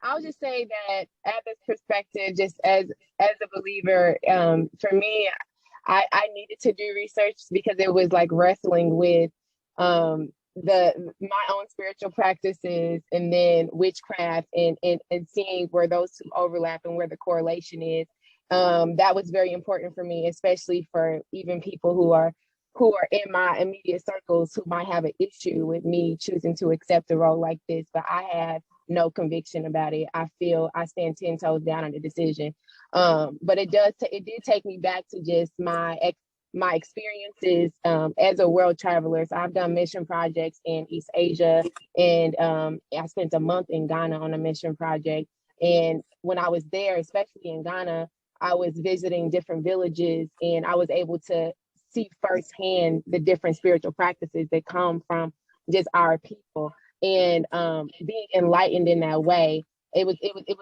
I'll just say that at this perspective, just as a believer, for me, I needed to do research because it was like wrestling with my own spiritual practices and then witchcraft and seeing where those two overlap and where the correlation is. That was very important for me, especially for even people who are who are in my immediate circles who might have an issue with me choosing to accept a role like this, but I have no conviction about it. I feel I stand 10 toes down on the decision. But it did take me back to just my experiences as a world traveler. So I've done mission projects in East Asia, and I spent a month in Ghana on a mission project. And when I was there, especially in Ghana, I was visiting different villages, and I was able to see firsthand the different spiritual practices that come from just our people, and being enlightened in that way. It was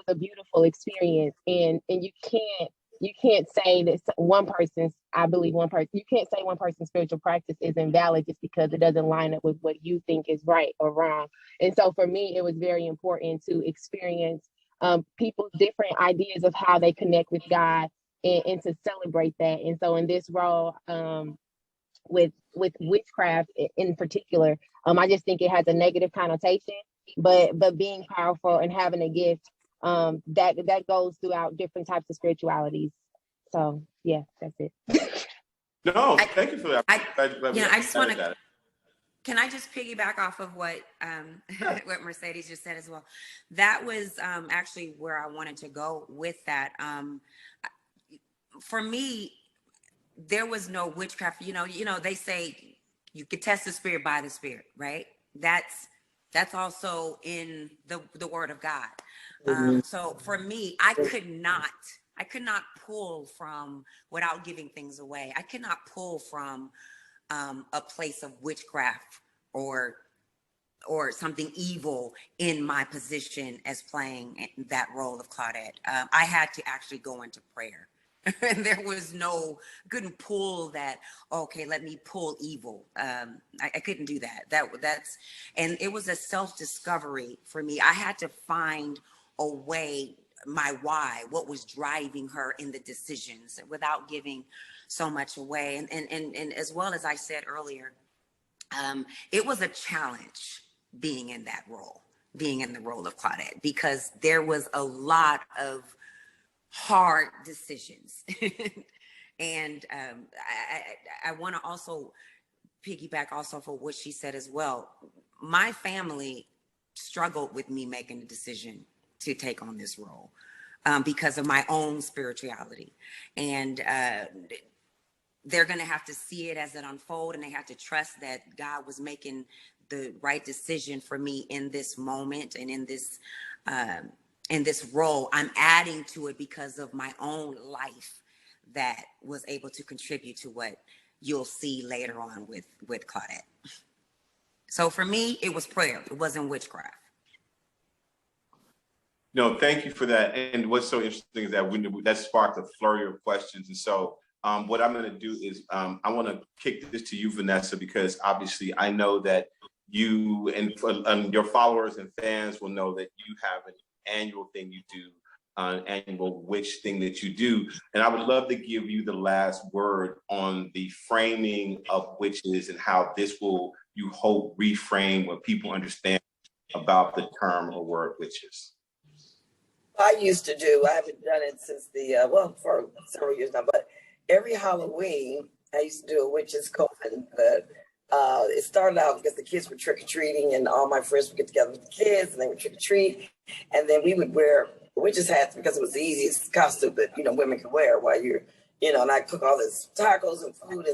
a beautiful experience, and you can't say that one person's, I believe one person, you can't say one person's spiritual practice is invalid just because it doesn't line up with what you think is right or wrong. And so for me, it was very important to experience people's different ideas of how they connect with God, and to celebrate that. And so in this role, with witchcraft in particular, I just think it has a negative connotation, but being powerful and having a gift, that goes throughout different types of spiritualities. So yeah, that's it. No, thank you for that. I just want to. Can I just piggyback off of what what Mercedes just said as well? That was actually where I wanted to go with that. For me, there was no witchcraft. You know, they say you could test the spirit by the spirit, right? That's also in the Word of God. So for me, I could not pull from without giving things away. I could not pull from a place of witchcraft or something evil in my position as playing that role of Claudette. I had to actually go into prayer. And there was couldn't pull that, okay, let me pull evil. I couldn't do that. And it was a self-discovery for me. I had to find a way, my why, what was driving her in the decisions without giving so much away. And as well as I said earlier, it was a challenge being in that role, being in the role of Claudette, because there was a lot of hard decisions. And I want to also piggyback also for what she said as well. My family struggled with me making a decision to take on this role because of my own spirituality. And they're going to have to see it as it unfolds, and they have to trust that God was making the right decision for me in this moment and in this role. I'm adding to it because of my own life that was able to contribute to what you'll see later on with Claudette. So for me, it was prayer. It wasn't witchcraft. No, thank you for that. And what's so interesting is that that sparked a flurry of questions. And so what I'm going to do is I want to kick this to you, Vanessa, because obviously I know that you and your followers and fans will know that you have an annual thing you do, an annual witch thing that you do. And I would love to give you the last word on the framing of witches and how this will, you hope, reframe what people understand about the term or word witches. I used to do, I haven't done it since for several years now, but every Halloween, I used to do a witch's coven. It started out because the kids were trick-or-treating and all my friends would get together with the kids and they would trick-or-treat. And then we would wear witches hats because it was the easiest costume that, women could wear while you're, and I cook all this tacos and food.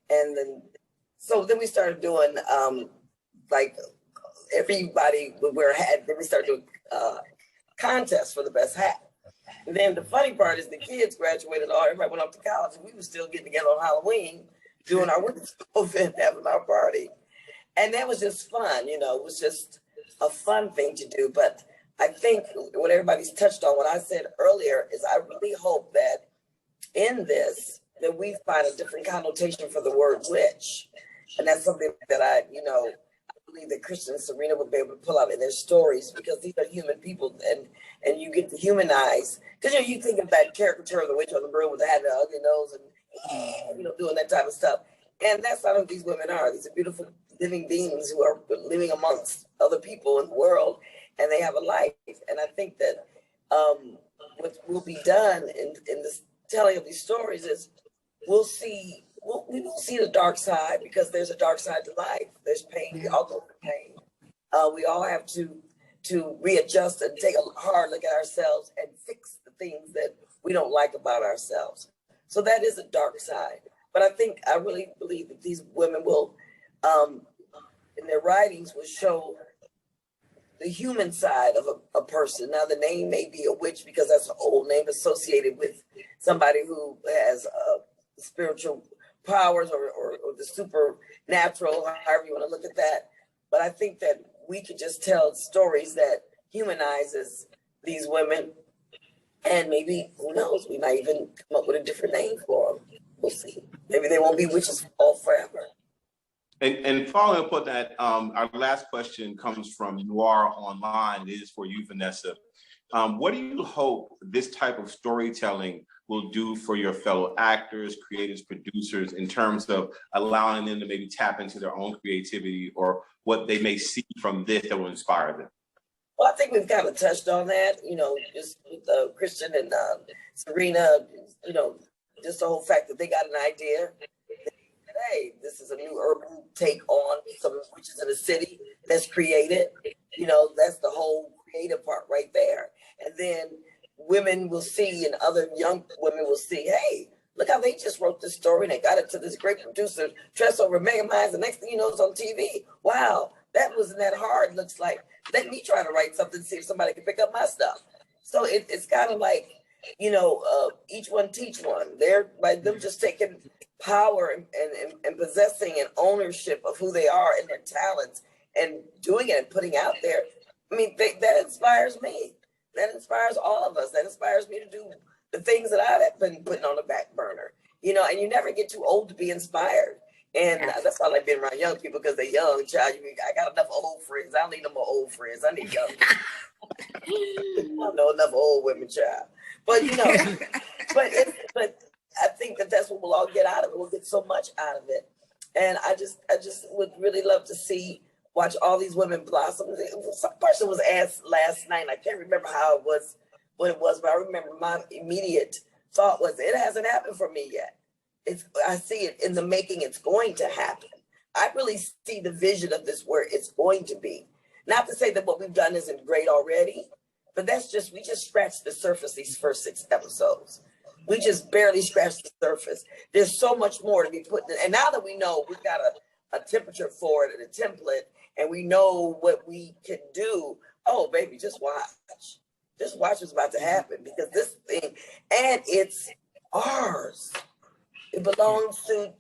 And then, so then we started doing, like everybody would wear a hat. Then we started doing contests for the best hat. And then the funny part is the kids graduated, everybody went off to college, and we were still getting together on Halloween, doing our witches coven, having our party. And that was just fun, it was just a fun thing to do. But I think what everybody's touched on, what I said earlier, is I really hope that in this, that we find a different connotation for the word witch. And that's something that I believe that Christian and Serena would be able to pull out in their stories, because these are human people, and you get to humanize. Because you think of that caricature of the witch on the broom with the hat and the ugly nose and doing that type of stuff. And that's not who these women are. These are beautiful living beings who are living amongst other people in the world, and they have a life. And I think that what will be done in this telling of these stories is we'll we will see the dark side, because there's a dark side to life. There's pain. We all go through pain. We all have to readjust and take a hard look at ourselves and fix the things that we don't like about ourselves. So that is a dark side. But I really believe that these women will, in their writings, will show the human side of a person. Now, the name may be a witch because that's an old name associated with somebody who has spiritual powers or the supernatural, however you want to look at that. But I think that we could just tell stories that humanizes these women, and maybe, who knows, we might even come up with a different name for them. We'll see. Maybe they won't be witches all forever. And following up on that, our last question comes from Noir Online. It is for you, Vanessa. What do you hope this type of storytelling will do for your fellow actors, creators, producers, in terms of allowing them to maybe tap into their own creativity, or what they may see from this that will inspire them? Well, I think we've kind of touched on that, just with Christian and Serena, just the whole fact that they got an idea. Hey, this is a new urban take on some witches in the city that's created. That's the whole creative part right there. And then women will see, and other young women will see, hey, look how they just wrote this story and they got it to this great producer, TRESSA over Mega Minds. The next thing you know, it's on TV. Wow, that wasn't that hard. Looks like, let me try to write something, see if somebody can pick up my stuff. So it's kind of like, each one teach one. They're by them just taking power and possessing an ownership of who they are and their talents and doing it and putting out there. I mean, that inspires me. That inspires all of us. That inspires me to do the things that I've been putting on the back burner. And you never get too old to be inspired. And that's why I like being around young people, because they're young. Child, I got enough old friends. I don't need no more old friends. I need young. I don't know enough old women, child. But but I think that's what we'll all get out of it. We'll get so much out of it. And I just would really love to watch all these women blossom. Some person was asked last night, I can't remember what it was, but I remember my immediate thought was, it hasn't happened for me yet. I see it in the making. It's going to happen. I really see the vision of this where it's going to be. Not to say that what we've done isn't great already, but we just scratched the surface these first 6 episodes. We just barely scratched the surface. There's so much more to be put in. And now that we know we've got a temperature for it and a template, and we know what we can do, oh, baby, just watch. Just watch what's about to happen, because this thing, and it's ours. It belongs to,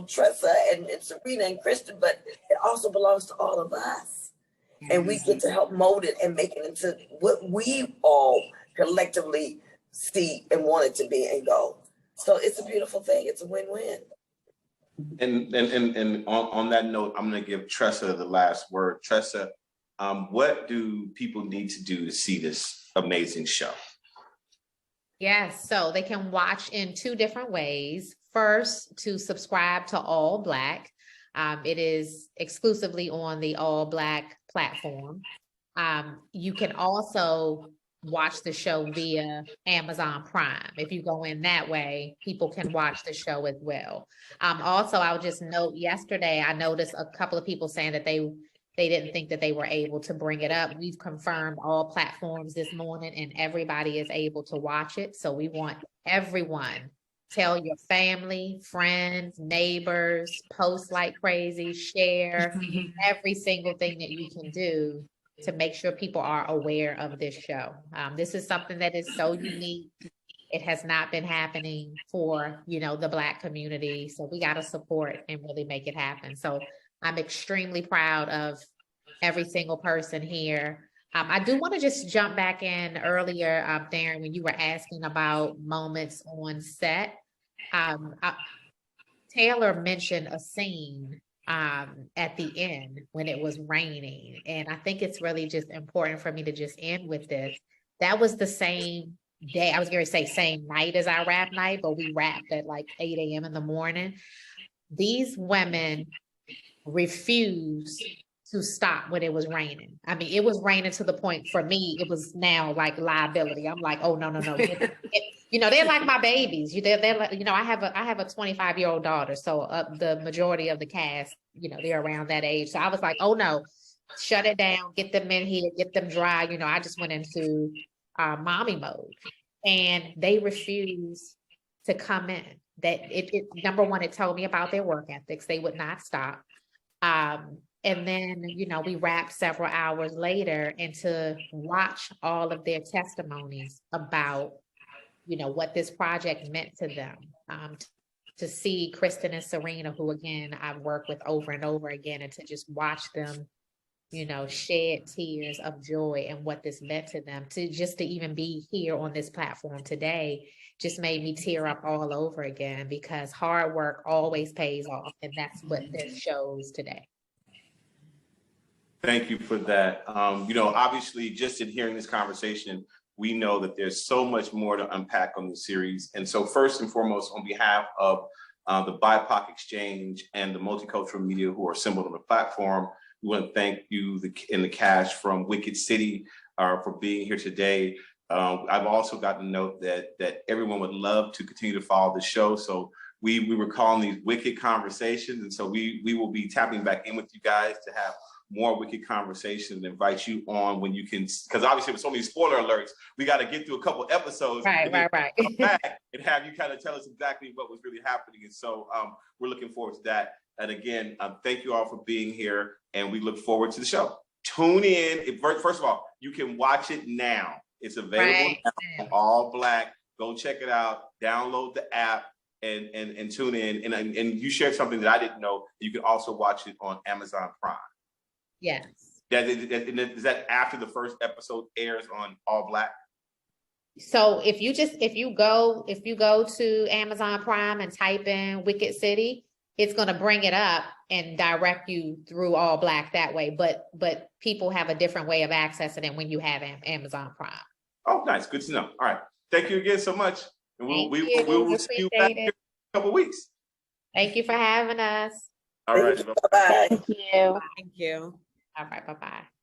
TRESSA and Serena and Christian, but it also belongs to all of us. And we get to help mold it and make it into what we all collectively see and want it to be and go. So it's a beautiful thing. It's a win-win. And on that note, I'm going to give TRESSA the last word. TRESSA, what do people need to do to see this amazing show? Yes, so they can watch in 2 different ways. First, to subscribe to All Black. It is exclusively on the All Black platform. You can also watch the show via Amazon Prime. If you go in that way, people can watch the show as well. Also, I'll just note, yesterday, I noticed a couple of people saying that they didn't think that they were able to bring it up. We've confirmed all platforms this morning, and everybody is able to watch it. So we want everyone, tell your family, friends, neighbors, post like crazy, share every single thing that you can do to make sure people are aware of this show. This is something that is so unique. It has not been happening for, the Black community. So we got to support and really make it happen. So I'm extremely proud of every single person here. I do want to just jump back in earlier, Darren, when you were asking about moments on set. Taylor mentioned a scene at the end when it was raining. And I think it's really just important for me to just end with this. That was the same day, I was going to say same night as our rap night, but we rapped at like 8 a.m. in the morning. These women refuse to stop when it was raining. I mean, it was raining to the point for me, it was now like liability. I'm like, oh, no. You know, they're like my babies. They're like, you know, I have a 25-year-old daughter. So the majority of the cast, you know, they're around that age. So I was like, oh no, shut it down, get them in here, get them dry. You know, I just went into mommy mode, and they refused to come in. That it number one, it told me about their work ethics. They would not stop. And then, you know, we wrapped several hours later, and to watch all of their testimonies about, you know, what this project meant to them. To see Kristen and Serena, who again, I've worked with over and over again, and to just watch them, you know, shed tears of joy and what this meant to them, to even be here on this platform today just made me tear up all over again, because hard work always pays off. And that's what this shows today. Thank you for that. You know, obviously, just in hearing this conversation, we know that there's so much more to unpack on the series. And so first and foremost, on behalf of the BIPOCXChange and the Multicultural media who are assembled on the platform, we want to thank you and the cast from Wicked City for being here today. I've also gotten a note that everyone would love to continue to follow the show. So we were calling these Wicked Conversations. And so we will be tapping back in with you guys to have more Wicked conversations, and invite you on when you can, because obviously with so many spoiler alerts, we got to get through a couple episodes, right. Come back and have you kind of tell us exactly what was really happening. And so we're looking forward to that. And again, thank you all for being here, and we look forward to the show. Tune in. First of all, you can watch it now. It's available now on All Black. Go check it out. Download the app and tune in. And you shared something that I didn't know. You can also watch it on Amazon Prime. Yes. Is that after the first episode airs on All Black? So if you go to Amazon Prime and type in Wicked City, it's going to bring it up and direct you through All Black that way. But people have a different way of accessing it when you have Amazon Prime. Oh, nice. Good to know. All right. Thank you again so much. And we'll see you back here in a couple of weeks. Thank you for having us. All right. Bye. Thank you. Thank you. All right. Bye-bye.